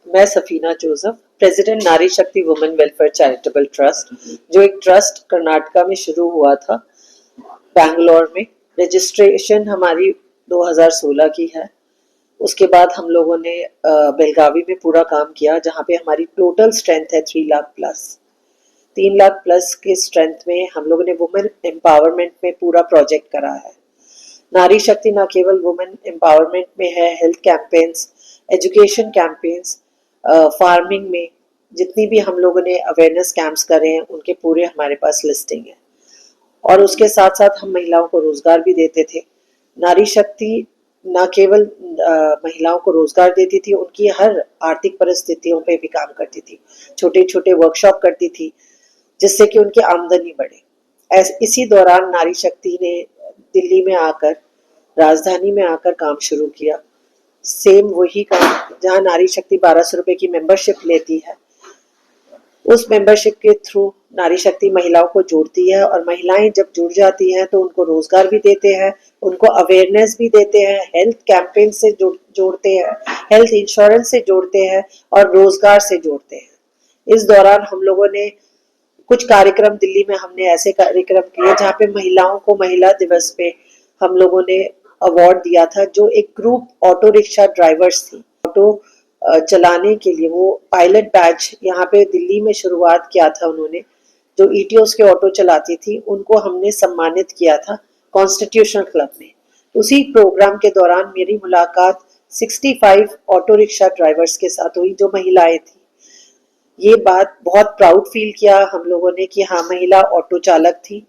मैं Safina Joseph, president नारी शक्ति वुमेन वेलफेयर चैरिटेबल ट्रस्ट, जो एक ट्रस्ट कर्नाटका में शुरू हुआ था बैंगलोर में। रजिस्ट्रेशन हमारी 2016 की है। उसके बाद हम लोगों ने बेलगावी में पूरा काम किया, जहाँ पे हमारी टोटल स्ट्रेंथ है 3 लाख प्लस। 3 लाख प्लस के स्ट्रेंथ में हम लोगों ने वुमेन एम्पावरमेंट में पूरा प्रोजेक्ट करा है। नारी शक्ति न केवल वुमेन एम्पावरमेंट में है, health campaigns, education campaigns, farming में जितनी भी हम लोगों ने अवेयरनेस कैंप्स करे हैं उनके पूरे हमारे पास लिस्टिंग है। और उसके साथ साथ हम महिलाओं को रोजगार भी देते थे। नारी शक्ति न केवल महिलाओं को रोजगार देती थी, उनकी हर आर्थिक परिस्थितियों पे भी काम करती थी। छोटे छोटे वर्कशॉप करती थी जिससे कि उनकी आमदनी बढ़े। इसी दौरान नारी शक्ति ने दिल्ली में आकर, राजधानी में आकर काम शुरू किया। सेम वही काम जहाँ नारी शक्ति 1200 रुपए की मेंबरशिप लेती है, उस मेंबरशिप के थ्रू नारी शक्ति महिलाओं को जोड़ती है। और महिलाएं जब जुड़ जाती हैं तो उनको रोजगार भी देते हैं, उनको अवेयरनेस भी देते हैं, हेल्थ कैंपेन से जोड़ते हैं, हेल्थ इंश्योरेंस से जोड़ते हैं और रोजगार से जोड़ते हैं। इस दौरान हम लोगों ने कुछ कार्यक्रम, दिल्ली में हमने ऐसे कार्यक्रम किए जहाँ पे महिलाओं को महिला दिवस पे हम लोगों ने अवार्ड दिया था। जो एक ग्रुप ऑटो रिक्शा ड्राइवर्स थी, ऑटो चलाने के लिए, वो पायलट बैच यहाँ पे दिल्ली में शुरुआत किया था उन्होंने। जो ईटीओस के ऑटो चलाती थी उनको हमने सम्मानित किया था कॉन्स्टिट्यूशनल क्लब में। उसी प्रोग्राम के दौरान मेरी मुलाकात 65 ऑटो रिक्शा ड्राइवर्स के साथ हुई जो महिलाएं थी। ये बात बहुत प्राउड फील किया हम लोगों ने कि हाँ, महिला ऑटो चालक थी।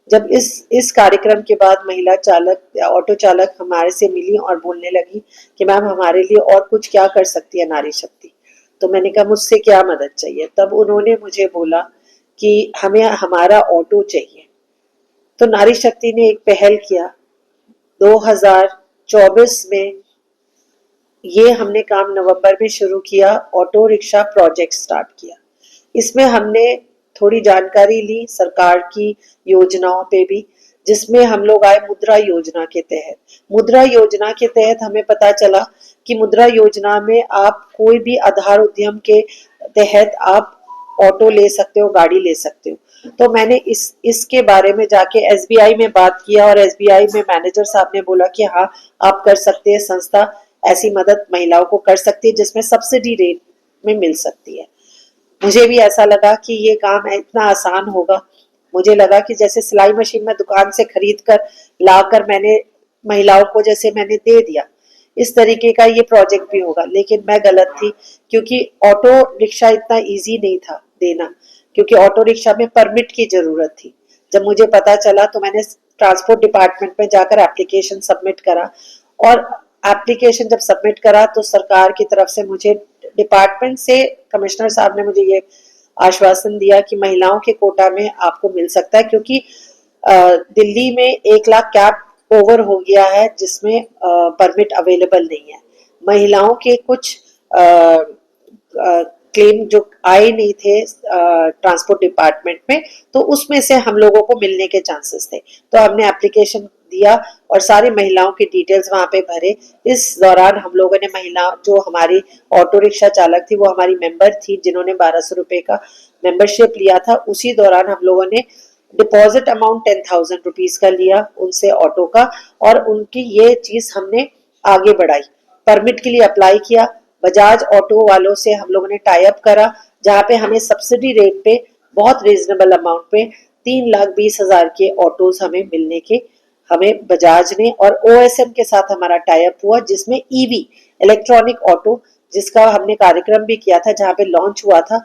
जब इस कार्यक्रम के बाद महिला चालक, ऑटो चालक हमारे से मिली और बोलने लगी कि मैम हमारे लिए और कुछ क्या कर सकती है नारी शक्ति। तो मैंने कहा मुझसे क्या मदद चाहिए। तब उन्होंने मुझे बोला कि हमें हमारा ऑटो चाहिए। तो नारी शक्ति ने एक पहल किया 2024 में। ये हमने काम नवंबर में शुरू किया, ऑटो रिक्शा प्रोजेक्ट स्टार्ट किया। इसमें हमने थोड़ी जानकारी ली सरकार की योजनाओं पे भी, जिसमें हम लोग आए मुद्रा योजना के तहत। मुद्रा योजना के तहत हमें पता चला कि मुद्रा योजना में आप कोई भी आधार उद्यम के तहत आप ऑटो ले सकते हो, गाड़ी ले सकते हो। तो मैंने इसके बारे में जाके एसबीआई में बात किया और एसबीआई में मैनेजर साहब ने बोला कि हाँ, आप कर सकते हैं, संस्था ऐसी मदद महिलाओं को कर सकती है जिसमें सब्सिडी रेट में मिल सकती है। मुझे भी ऐसा लगा कि ये काम इतना आसान होगा। मुझे लगा कि जैसे सिलाई मशीन में दुकान से खरीद कर लाकर मैंने महिलाओं को जैसे मैंने दे दिया, इस तरीके का ये प्रोजेक्ट भी होगा। लेकिन मैं गलत थी, क्योंकि ऑटो रिक्शा इतना इजी नहीं था देना, क्योंकि ऑटो रिक्शा में परमिट की जरूरत थी। जब मुझे पता चला तो मैंने ट्रांसपोर्ट डिपार्टमेंट में जाकर एप्लीकेशन सबमिट करा। और एप्लीकेशन जब सबमिट करा तो सरकार की तरफ से मुझे, डिपार्टमेंट से कमिश्नर साहब ने मुझे ये आश्वासन दिया कि महिलाओं के कोटा में आपको मिल सकता है, क्योंकि दिल्ली में 1 लाख कैप ओवर हो गया है जिसमें परमिट अवेलेबल नहीं है। महिलाओं के कुछ क्लेम जो आए नहीं थे ट्रांसपोर्ट डिपार्टमेंट में, तो उसमें से हम लोगों को मिलने के चांसेस थे। तो हमने एप्लीकेशन दिया और सारी महिलाओं की डिटेल्स वहां पे भरे। इस दौरान हम लोगों ने, महिला जो हमारी ऑटो रिक्शा चालक थी वो हमारी मेंबर थी जिन्होंने 1200 रुपए का मेंबरशिप लिया था, उसी दौरान हम लोगों ने डिपॉजिट अमाउंट 10,000 रुपीज का लिया उनसे ऑटो का। और उनकी ये चीज हमने आगे बढ़ाई, परमिट के लिए अप्लाई किया। बजाज ऑटो वालों से हम लोगों ने टाई अप करा, जहाँ पे हमें सब्सिडी रेट पे बहुत रीजनेबल अमाउंट पे 3,20,000 के ऑटोज हमें मिलने के, हमें बजाज ने और ओएसएम के साथ हमारा टाई अप हुआ, जिसमें ईवी इलेक्ट्रॉनिक ऑटो, जिसका हमने कार्यक्रम भी किया था जहाँ पे लॉन्च हुआ था।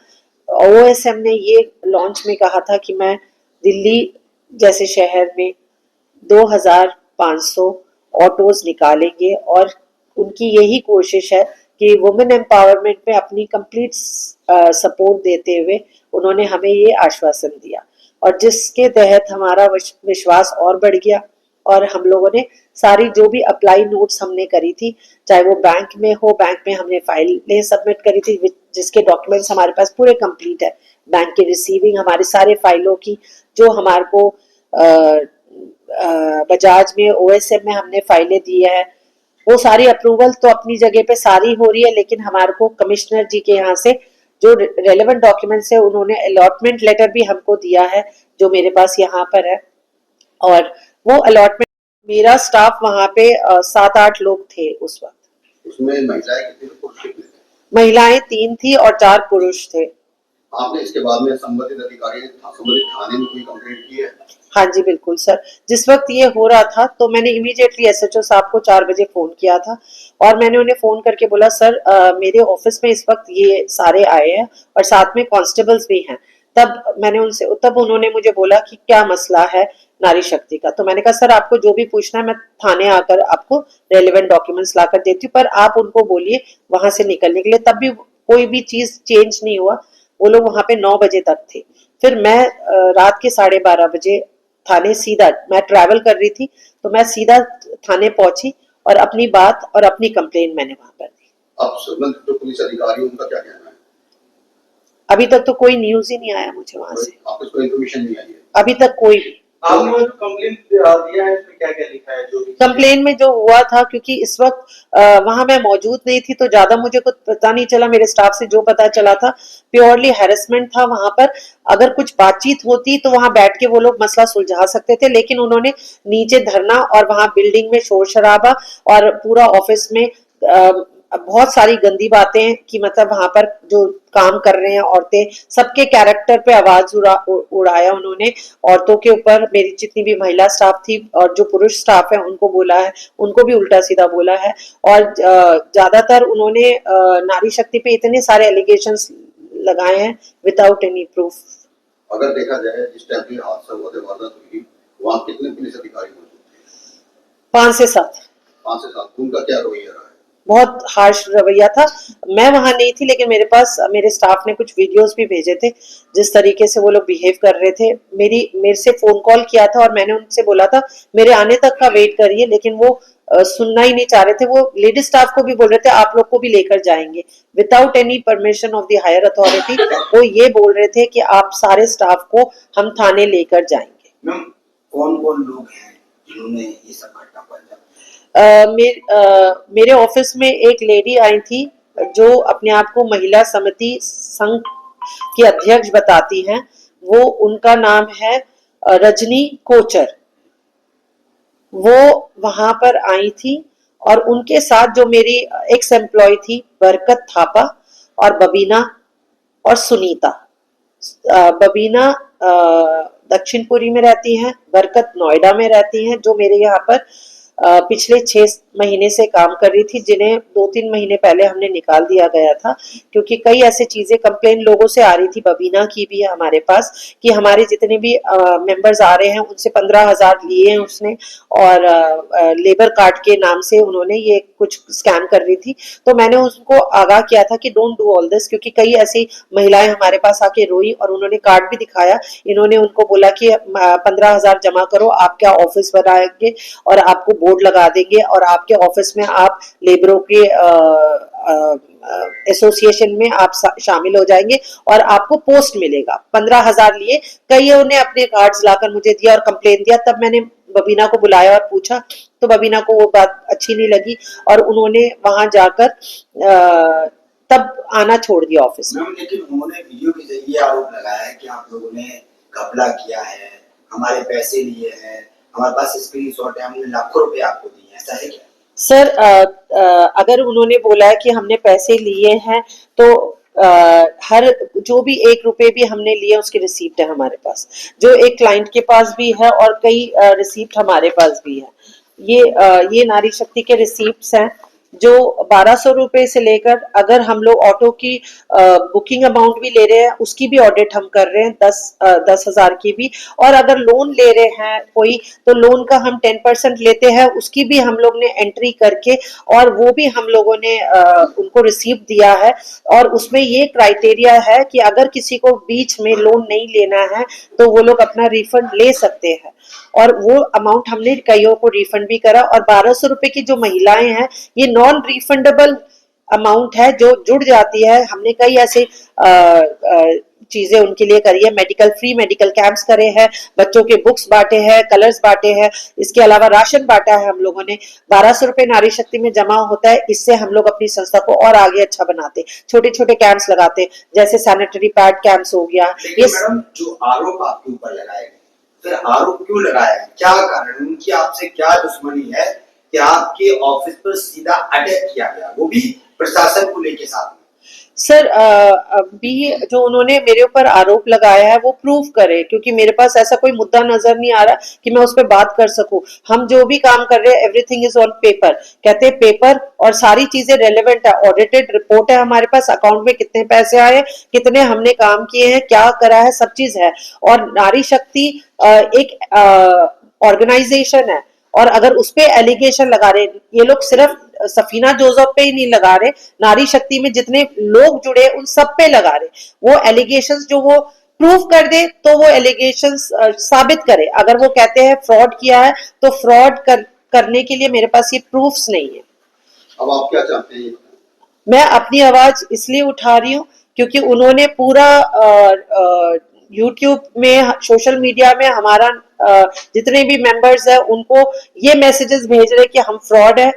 ओएसएम ने ये लॉन्च में कहा था कि मैं दिल्ली जैसे शहर में 2,500 ऑटोज निकालेंगे। और उनकी यही कोशिश है कि वुमेन एम्पावरमेंट में अपनी कंप्लीट सपोर्ट देते हुए उन्होंने हमें ये आश्वासन दिया, और जिसके तहत हमारा विश्वास और बढ़ गया। और हम लोगों ने सारी जो भी अप्लाई नोट्स हमने करी थी, चाहे वो बैंक में हो, बैंक में हमने फाइलें सबमिट करी थी जिसके डॉक्यूमेंट्स हमारे पास पूरे कंप्लीट है। बैंक की रिसीविंग हमारे सारे फाइलों की, जो हमारे को बजाज में, ओएसएम में हमने फाइलें दी है, वो सारी अप्रूवल तो अपनी जगह पे सारी हो रही है, लेकिन हमारे को कमिश्नर जी के यहाँ से जो रेलेवेंट डॉक्यूमेंट्स है उन्होंने अलॉटमेंट लेटर भी हमको दिया है जो मेरे पास यहाँ पर है। और वो अलॉटमेंट, मेरा स्टाफ वहाँ पे 7-8 लोग थे उस वक्त। उसमें महिलाएं कितनी थी, पुरुष कितने थे? महिलाएं 3 थी और 4 पुरुष थे। आपने इसके बाद में संबंधित अधिकारी संबंधित थाने में कोई कंप्लेंट की है? हाँ जी बिल्कुल सर, जिस वक्त ये हो रहा था तो मैंने इमीडिएटली एसएचओ साहब को 4 बजे फोन किया था और मैंने उन्हें फोन करके बोला सर मेरे ऑफिस में इस वक्त ये सारे आए हैं और साथ में कांस्टेबल्स भी हैं। तब उन्होंने मुझे बोला कि क्या मसला है नारी शक्ति का। तो मैंने कहा सर आपको जो भी पूछना है मैं थाने आकर आपको रेलेवेंट डॉक्यूमेंट्स ला कर देती हूँ, पर आप उनको बोलिए वहां से निकलने के लिए। तब भी कोई भी चीज चेंज नहीं हुआ, वो लोग वहां पे 9 बजे तक थे। फिर मैं रात के 12:30 बजे थाने सीधा, मैं ट्रैवल कर रही थी तो मैं सीधा थाने पहुंची और अपनी बात और अपनी कंप्लेन मैंने वहां पर दी। अब संबंधित जो पुलिस अधिकारी उनका क्या कहना है? अभी तक तो कोई न्यूज ही नहीं आया मुझे वहां से, आपको कोई इन्फॉर्मेशन नहीं आई है अभी तक कोई भी। आपने जो कंप्लेंट दिया है इसमें क्या क्या लिखा है? जो कंप्लेन में जो हुआ था, क्योंकि इस वक्त वहां मैं मौजूद नहीं थी तो ज्यादा मुझे कुछ पता नहीं चला, मेरे स्टाफ से जो पता चला था प्योरली हैरेसमेंट था वहां पर। अगर कुछ बातचीत होती तो वहां बैठ के वो लोग मसला सुलझा सकते थे, लेकिन उन्होंने नीचे धरना और वहां बिल्डिंग में शोर शराबा और पूरा ऑफिस में बहुत सारी गंदी बातें कि मतलब वहां पर जो काम कर रहे हैं औरतें, सबके कैरेक्टर पे आवाज उड़ाया उन्होंने। औरतों के ऊपर, मेरी जितनी भी महिला स्टाफ थी और जो पुरुष स्टाफ है उनको बोला है, उनको भी उल्टा सीधा बोला है। और ज्यादातर उन्होंने नारी शक्ति पे इतने सारे एलिगेशंस लगाए हैं विदाउट एनी प्रूफ। अगर देखा जाए जिस टाइम पे हादसा हुआ था, वारदात हुई, वहाँ कितने पुलिस अधिकारी मौजूद थे? 5 से 7। 5 से 7। उनका क्या रवैया रहा है? बहुत हार्श रवैया था। मैं वहां नहीं थी लेकिन मेरे पास मेरे स्टाफ ने कुछ वीडियोस भी भेजे थे जिस तरीके से वो लोग बिहेव कर रहे थे। मेरे से फोन कॉल किया था और मैंने उनसे बोला था मेरे आने तक का वेट करिए, लेकिन वो सुनना ही नहीं चाह रहे थे। वो लेडी स्टाफ को भी बोल रहे थे आप लोग को भी लेकर जाएंगे without any permission of the higher authority. वो ये बोल रहे थे कि आप सारे स्टाफ को हम थाने लेकर जाएंगे। मैम कौन कौन लोग हैं जिन्होंने ये सब घटना को अंजाम? मेरे ऑफिस में एक लेडी आई थी जो अपने आप को महिला समिति संघ की अध्यक्ष बताती हैं। वो, उनका नाम है रजनी कोचर। वो वहां पर आई थी और उनके साथ जो मेरी एक्स एम्प्लॉय थी बरकत थापा और बबीना और सुनीता। बबीना दक्षिणपुरी में रहती हैं, बरकत नोएडा में रहती हैं, जो मेरे यहाँ पर पिछले 6 महीने से काम कर रही थी, जिन्हें 2-3 महीने पहले हमने निकाल दिया गया था क्योंकि कई ऐसी चीजें कंप्लेन लोगों से आ रही थी। बबीना की भी है हमारे पास कि हमारे जितने भी मेंबर्स आ रहे हैं उनसे 15,000 लिए हैं उसने, और लेबर कार्ड के नाम से उन्होंने ये कुछ स्कैम कर रही थी। तो मैंने उसको आगाह किया था कि डोंट डू ऑल दिस, क्योंकि कई ऐसी महिलाएं हमारे पास आके रोई और उन्होंने कार्ड भी दिखाया। इन्होंने उनको बोला कि 15,000 जमा करो, आपका ऑफिस बनाएंगे और आपको बोर्ड लगा देंगे और आपके ऑफिस में आप लेबरों के एसोसिएशन में आप शामिल हो जाएंगे और आपको पोस्ट मिलेगा। 15,000 लिए। कईयों ने अपने कार्ड्स लाकर मुझे दिया और कंप्लेन दिया। तब मैंने बबीना को बुलाया और पूछा तो बबीना को वो बात अच्छी नहीं लगी और उन्होंने वहां जाकर तब आना छोड़ दिया ऑफिस में। लेकिन उन्होंने वीडियो के जरिए आरोप लगाया है कि आप लोगों ने घपला किया है, हमारे पैसे लिए हैं, हमारे पास स्क्रीनशॉट है, हमने लाखों रुपए आपको दिए, ऐसा है क्या? सर अगर उन्होंने बोला है कि हमने पैसे लिए हैं तो हर जो भी 1 रुपए भी हमने लिए उसकी रिसीप्ट है हमारे पास, जो एक क्लाइंट के पास भी है और कई रिसीप्ट हमारे पास भी है। ये नारी शक्ति के रिसीप्ट्स हैं जो 1200 रुपए से लेकर, अगर हम लोग ऑटो की बुकिंग अमाउंट भी ले रहे हैं उसकी भी ऑडिट हम कर रहे हैं 10,000 की भी। और अगर लोन ले रहे हैं कोई तो लोन का हम 10% लेते हैं, उसकी भी हम लोग ने एंट्री करके और वो भी हम लोगों ने उनको रिसीप्ट दिया है। और उसमें ये क्राइटेरिया है कि अगर किसी को बीच में लोन नहीं लेना है तो वो लोग अपना रिफंड ले सकते हैं और वो अमाउंट हमने कईयों को रिफंड भी करा। और 1200 रुपए की जो महिलाएं हैं ये नॉन रिफंडेबल अमाउंट है जो जुड़ जाती है। हमने कई ऐसे चीजें उनके लिए करी है। मेडिकल फ्री मेडिकल कैंप्स करे हैं, बच्चों के बुक्स बांटे हैं, कलर्स बांटे हैं, इसके अलावा राशन बांटा है हम लोगों ने। 1200 रुपए नारी शक्ति में जमा होता है, इससे हम लोग अपनी संस्था को और आगे अच्छा बनाते, छोटे छोटे कैंप्स लगाते, जैसे सैनिटरी पैड कैंप्स हो गया। लेकिन मैडम जो आरोप आपके ऊपर लगाए गए, फिर आरोप क्यों लगाया है, क्या कारण, उनकी आपसे क्या दुश्मनी है कि आपके ऑफिस पर सीधा अटैक किया गया, वो भी प्रशासन को लेके साथ में? सर अभी जो उन्होंने मेरे ऊपर आरोप लगाया है वो प्रूव करे, क्योंकि मेरे पास ऐसा कोई मुद्दा नजर नहीं आ रहा कि मैं उस पर बात कर सकूं। हम जो भी काम कर रहे हैं एवरीथिंग इज ऑन पेपर, कहते हैं पेपर, और सारी चीजें रेलेवेंट है, ऑडिटेड रिपोर्ट है हमारे पास, अकाउंट में कितने पैसे आए, कितने हमने काम किए हैं, क्या करा है, सब चीज है। और नारी शक्ति एक ऑर्गेनाइजेशन है, और अगर उस पे एलिगेशन लगा रहे ये लोग, सिर्फ सफीना जोसेफ पे ही नहीं लगा रहे, नारी शक्ति में जितने लोग जुड़े उन सब पे लगा रहे। वो एलिगेशंस जो वो प्रूव कर दे तो वो एलिगेशंस साबित करे। अगर वो कहते हैं फ्रॉड किया है तो फ्रॉड करने के लिए मेरे पास ये प्रूफ्स नहीं है। अब आप क्या चाहते हैं? मैं अपनी आवाज इसलिए उठा रही हूँ क्योंकि उन्होंने पूरा यूट्यूब में, सोशल मीडिया में हमारा जितने भी मेंबर्स है उनको ये मैसेजेस भेज रहे कि हम फ्रॉड है।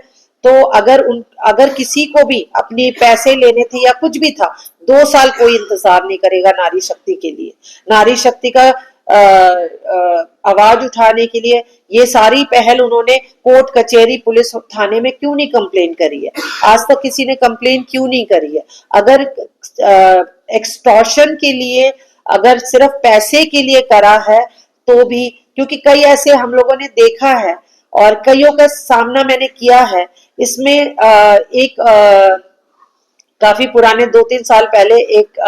तो अगर किसी को भी अपने पैसे लेने थे या कुछ भी था, 2 साल कोई इंतजार नहीं करेगा नारी शक्ति के लिए। नारी शक्ति का आवाज उठाने के लिए ये सारी पहल उन्होंने कोर्ट कचहरी पुलिस थाने में क्यों नहीं कंप्लेन करी है? आज तक किसी ने कंप्लेन क्यों नहीं करी है? अगर एक्सटॉर्शन के लिए, अगर सिर्फ पैसे के लिए करा है तो भी, क्योंकि कई ऐसे हम लोगों ने देखा है और कईयों का सामना मैंने किया है। इसमें एक काफी पुराने 2-3 साल पहले एक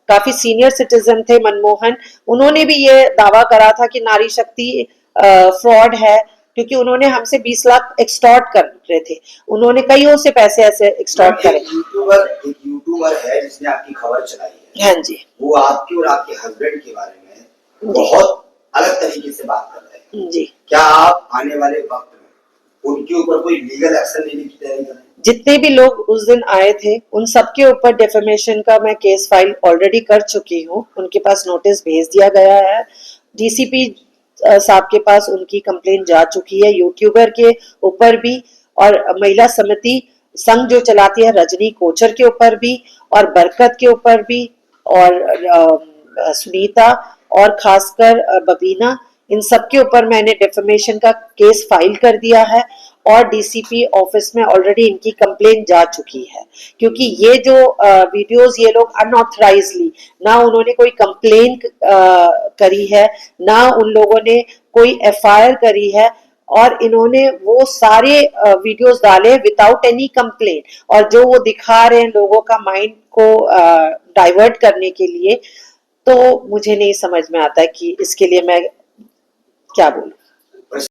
काफी सीनियर सिटीजन थे मनमोहन, उन्होंने भी ये दावा करा था कि नारी शक्ति फ्रॉड है, क्योंकि उन्होंने हमसे 20 लाख एक्सटॉर्ट कर रहे थे। उन्होंने कईयों से पैसे ऐसे एक्सटॉर्ट करे। एक यूट्यूबर है जिसने आपकी खबर चलाई है, हाँ जी, वो आपके और आपके हस्बैंड के बारे में बहुत अलग तरीके से बात कर रहे हैं जी। क्या आप आने वाले वक्त में उनके ऊपर कोई लीगल एक्शन लेने की तैयारी कर रहे हैं? जितने भी लोग उस दिन आए थे उन सबके ऊपर डेफेमेशन का मैं केस फाइल ऑलरेडी कर चुकी हूँ, उनके पास नोटिस भेज दिया गया है। डीसीपी साहब के पास उनकी कंप्लेंट जा चुकी है, यूट्यूबर के ऊपर भी, और महिला समिति संघ जो चलाती है रजनी कोचर के ऊपर भी, और बरकत के ऊपर भी, और सुनीता, और खासकर बबीना, इन सब के ऊपर मैंने डेफेमेशन का केस फाइल कर दिया है, और डीसीपी ऑफिस में ऑलरेडी इनकी कंप्लेंट जा चुकी है। क्योंकि ये जो वीडियोस ये लोग अनऑथराइजली, ना उन्होंने कोई कंप्लेन करी है, ना उन लोगों ने कोई एफआईआर करी है, और इन्होंने वो सारे वीडियोस डाले विदाउट एनी कंप्लेन, और जो वो दिखा रहे हैं लोगों का माइंड को डाइवर्ट करने के लिए, तो मुझे नहीं समझ में आता है कि इसके लिए मैं क्या बोलूं।